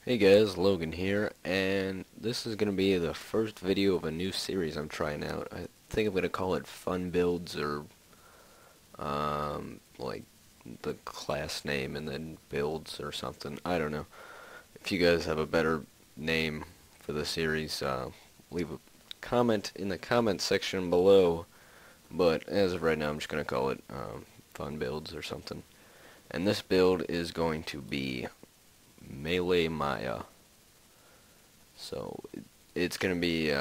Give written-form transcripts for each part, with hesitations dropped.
Hey guys, Logan here, and this is going to be the first video of a new series I'm trying out. I think I'm going to call it Fun Builds or, like the class name and then Builds or something. I don't know. If you guys have a better name for the series, leave a comment in the comment section below. But as of right now, I'm just going to call it Fun Builds or something. And this build is going to be Melee Maya. So it's going to be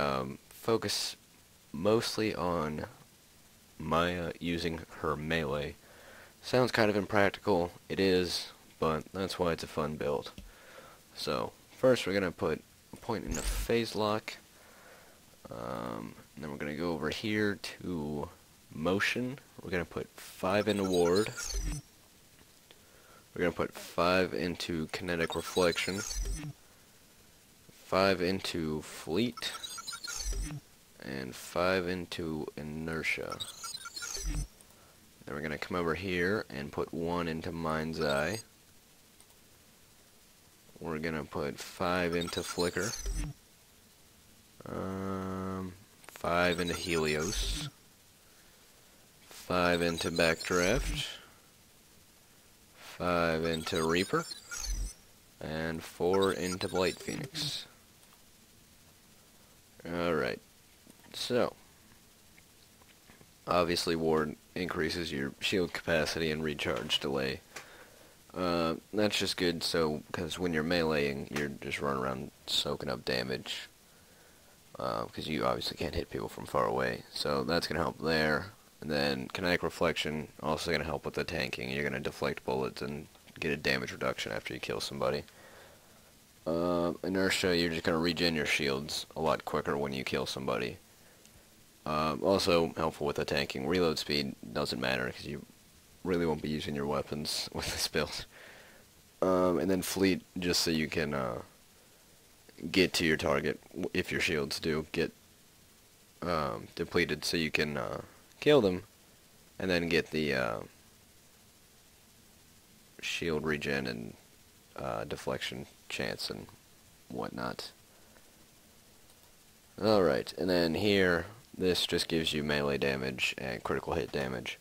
focus mostly on Maya using her melee. Sounds kind of impractical. It is, but that's why it's a fun build. So first we're going to put a point in the phase lock. And then we're going to go over here to motion. We're going to put 5 into ward. We're going to put 5 into kinetic reflection. 5 into fleet, and 5 into inertia. Then we're going to come over here and put 1 into mind's eye. We're going to put 5 into flicker. 5 into Helios. 5 into backdraft. 5 into Reaper. And 4 into Blight Phoenix. Alright, so obviously ward increases your shield capacity and recharge delay. That's just good, so because when you're meleeing, you're just running around soaking up damage. Because you obviously can't hit people from far away, so that's going to help there. And then kinetic reflection also going to help with the tanking. You're going to deflect bullets and get a damage reduction after you kill somebody. Inertia, you're just going to regen your shields a lot quicker when you kill somebody. Also helpful with the tanking. Reload speed doesn't matter because you really won't be using your weapons with this build. And then fleet, just so you can get to your target if your shields do get depleted, so you can kill them and then get the shield regen and deflection chance and whatnot. Alright, and then here, this just gives you melee damage and critical hit damage.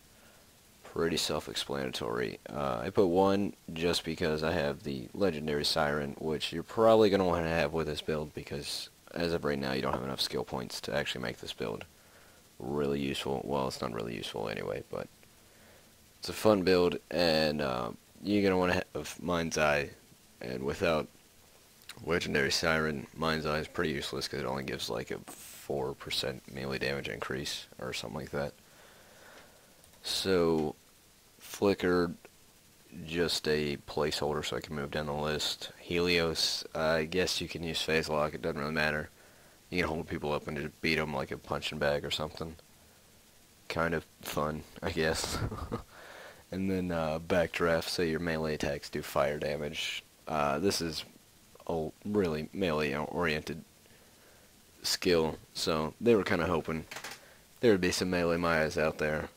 Pretty self-explanatory. I put 1 just because I have the legendary siren, which you're probably going to want to have with this build because as of right now you don't have enough skill points to actually make this build really useful. Well, it's not really useful anyway, but it's a fun build, and you're going to want to have mind's eye. And without legendary siren, mind's eye is pretty useless because it only gives like a 4% melee damage increase or something like that. So flicker, just a placeholder so I can move down the list. Helios, I guess you can use phase lock, it doesn't really matter. You can hold people up and just beat them like a punching bag or something. Kind of fun, I guess. And then backdraft, so your melee attacks do fire damage. This is a really melee-oriented skill, so they were kind of hoping there would be some melee Mayas out there.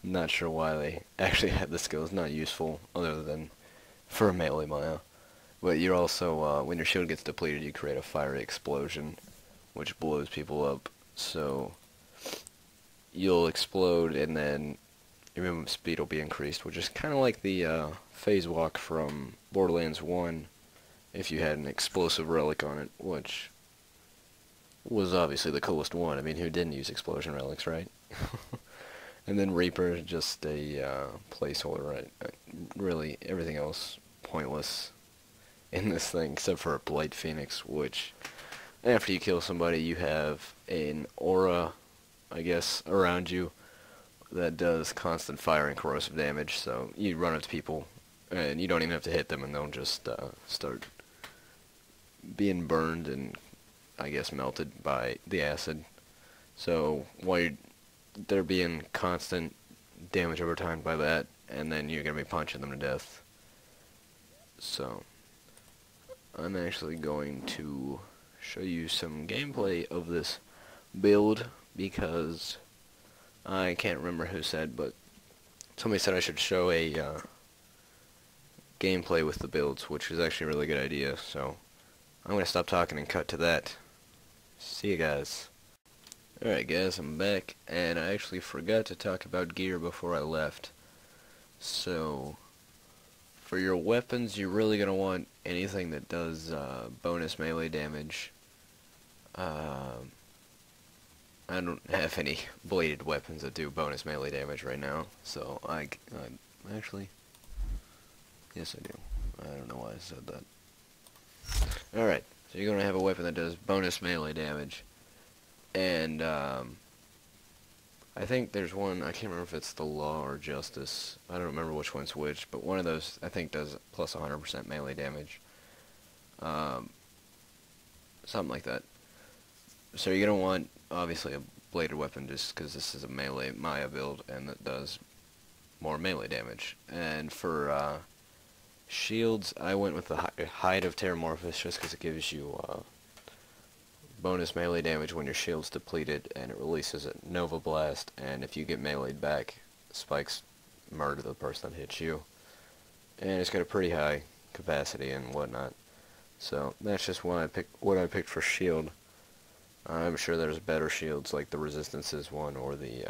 Not sure why they actually have the skill. It's not useful other than for a melee Maya. But you're also, when your shield gets depleted, you create a fiery explosion, which blows people up. So you'll explode, and then your movement speed will be increased, which is kind of like the phase walk from Borderlands 1, if you had an explosive relic on it, which was obviously the coolest one. I mean, who didn't use explosion relics, right? And then Reaper is just a placeholder, right? Really, everything else pointless in this thing, except for a Blight Phoenix, which after you kill somebody, you have an aura, I guess, around you that does constant fire and corrosive damage, so you run up to people, and you don't even have to hit them, and they'll just start being burned and, I guess, melted by the acid. So while they're being constant damage over time by that, and then you're going to be punching them to death. So I'm actually going to show you some gameplay of this build because I can't remember who said, but somebody said I should show a gameplay with the builds, which is actually a really good idea. So I'm going to stop talking and cut to that. See you guys. Alright guys, I'm back, and I actually forgot to talk about gear before I left. So, for your weapons, you're really going to want anything that does bonus melee damage. I don't have any bladed weapons that do bonus melee damage right now, so I actually, yes I do. I don't know why I said that. Alright, so you're going to have a weapon that does bonus melee damage. And, I think there's one, I can't remember if it's the Law or Justice. I don't remember which one's which, but one of those, I think, does plus 100% melee damage. Something like that. So you're going to want, obviously, a bladed weapon just because this is a melee Maya build, and that does more melee damage. And for, shields, I went with the Hide of Terramorphous just because it gives you, bonus melee damage when your shield's depleted, and it releases a Nova Blast, and if you get meleeed back, spikes murder the person that hits you. And it's got a pretty high capacity and whatnot. So that's just what I picked for shield. I'm sure there's better shields like the Resistances one or the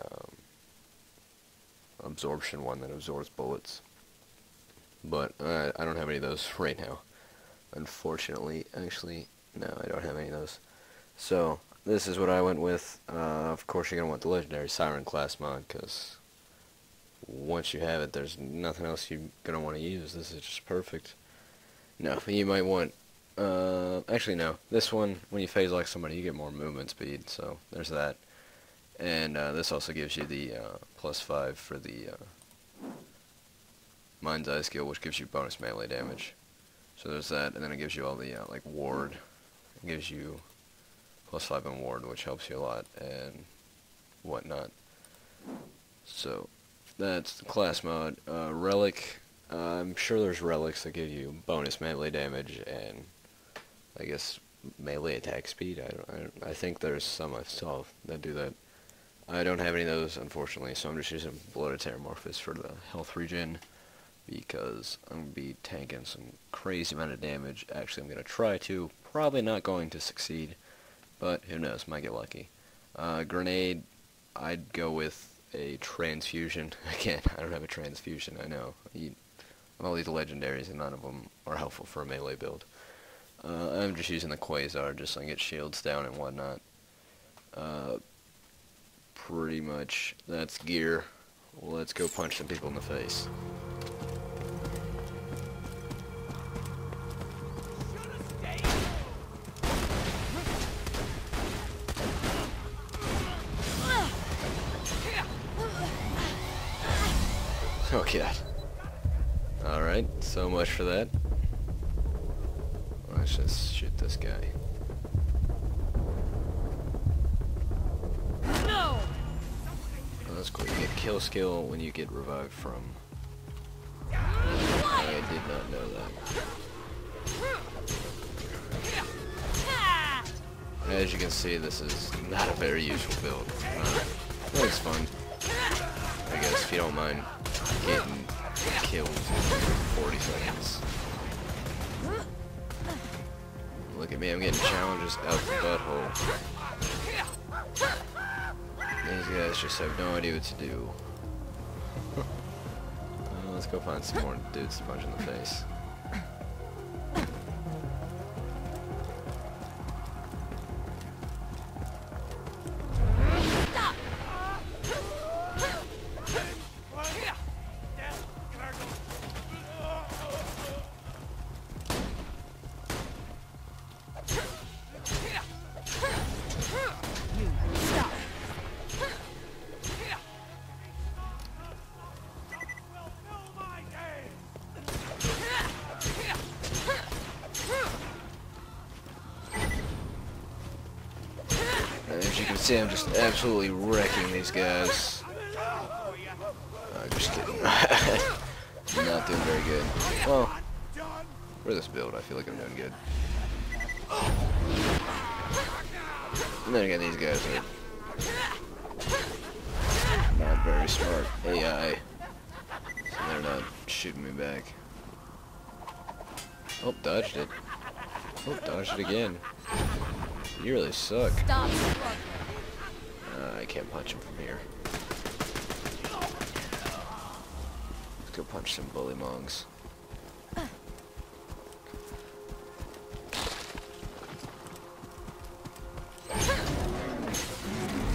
Absorption one that absorbs bullets. But I don't have any of those right now. Unfortunately, actually, no, I don't have any of those. So, this is what I went with. Of course, you're going to want the Legendary Siren class mod, because once you have it, there's nothing else you're going to want to use. This is just perfect. No, you might want, actually no, this one, when you phase lock somebody, you get more movement speed, so there's that. And this also gives you the +5 for the Mind's Eye skill, which gives you bonus melee damage. So there's that, and then it gives you all the, like, ward. It gives you +5 in ward, which helps you a lot, and whatnot. So, that's the class mod. Relic, I'm sure there's relics that give you bonus melee damage, and I guess melee attack speed. I think there's some I saw that do that. I don't have any of those, unfortunately, so I'm just using Bloated Terramorphous for the health regen, because I'm going to be tanking some crazy amount of damage. Actually, I'm going to try to. Probably not going to succeed. But who knows, might get lucky. Grenade, I'd go with a transfusion. Again, I don't have a transfusion, I know. All these legendaries, and none of them are helpful for a melee build. I'm just using the Quasar just so I can get shields down and whatnot. Pretty much, that's gear. Let's go punch some people in the face. Oh god. Alright, so much for that. Let's just shoot this guy. No! Oh, that's cool. You get kill skill when you get revived from. I did not know that. As you can see, this is not a very useful build. It's fun, I guess, if you don't mind getting killed in 40 seconds. Look at me, I'm getting challenges out the butthole. These guys just have no idea what to do. Let's go find some more dudes to punch in the face. As you can see, I'm just absolutely wrecking these guys. Just kidding. Not doing very good. Well, for this build, I feel like I'm doing good. And then again, these guys are not very smart AI, so they're not shooting me back. Oh, dodged it. Oh, dodged it again. You really suck. Stop struggling. I can't punch him from here. Let's go punch some bully mongs.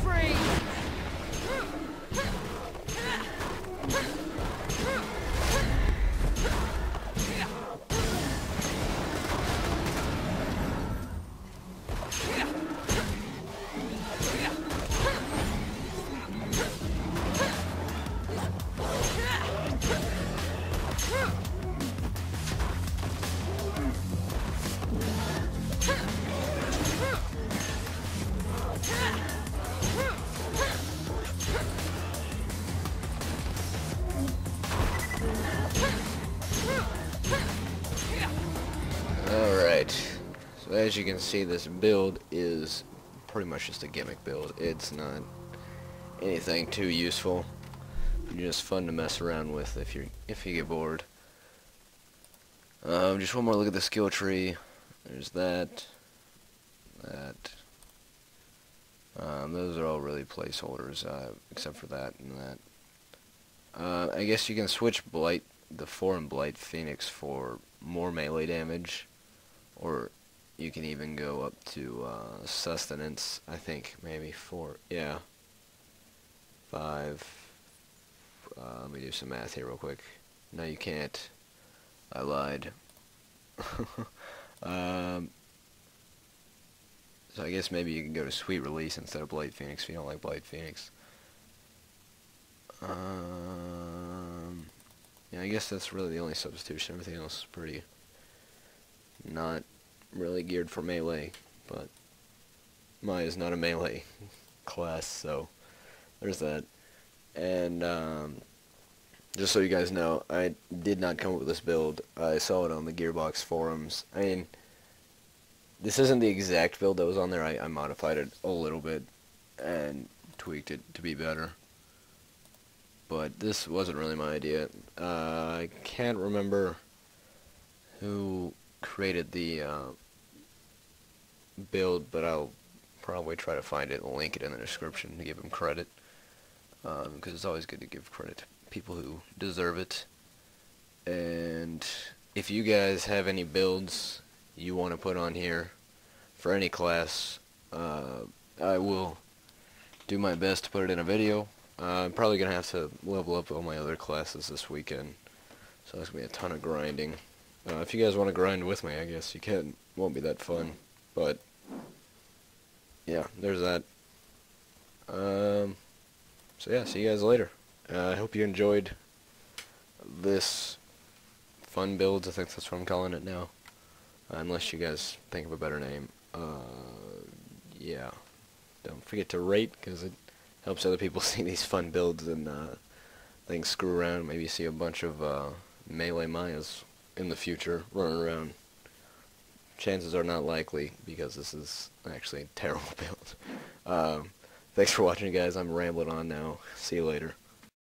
Free. Alright, so as you can see, this build is pretty much just a gimmick build. It's not anything too useful. Just fun to mess around with if you get bored. Just one more look at the skill tree. There's that. Those are all really placeholders, except for that and that. I guess you can switch the Foreign Blight Phoenix for more melee damage, or you can even go up to Sustenance, I think, maybe 4, yeah, 5, let me do some math here real quick. No, you can't. I lied. So I guess maybe you can go to Sweet Release instead of Blight Phoenix if you don't like Blight Phoenix. Yeah, I guess that's really the only substitution. Everything else is pretty not really geared for melee, but Maya is not a melee class, so there's that. And just so you guys know, I did not come up with this build. I saw it on the Gearbox forums. I mean, this isn't the exact build that was on there. I modified it a little bit and tweaked it to be better. But this wasn't really my idea. I can't remember who created the build, but I'll probably try to find it and link it in the description to give him credit. Because it's always good to give credit to people who deserve it. And if you guys have any builds you want to put on here for any class, I will do my best to put it in a video. I'm probably going to have to level up all my other classes this weekend, so there's going to be a ton of grinding. If you guys want to grind with me, I guess you can. Won't be that fun, but yeah, there's that. So yeah, see you guys later. I hope you enjoyed this fun build. I think that's what I'm calling it now. Unless you guys think of a better name. Yeah. Don't forget to rate, because it helps other people see these fun builds and things screw around. Maybe see a bunch of melee Mayas in the future running around. Chances are not likely, because this is actually a terrible build. Thanks for watching, guys. I'm rambling on now. See you later.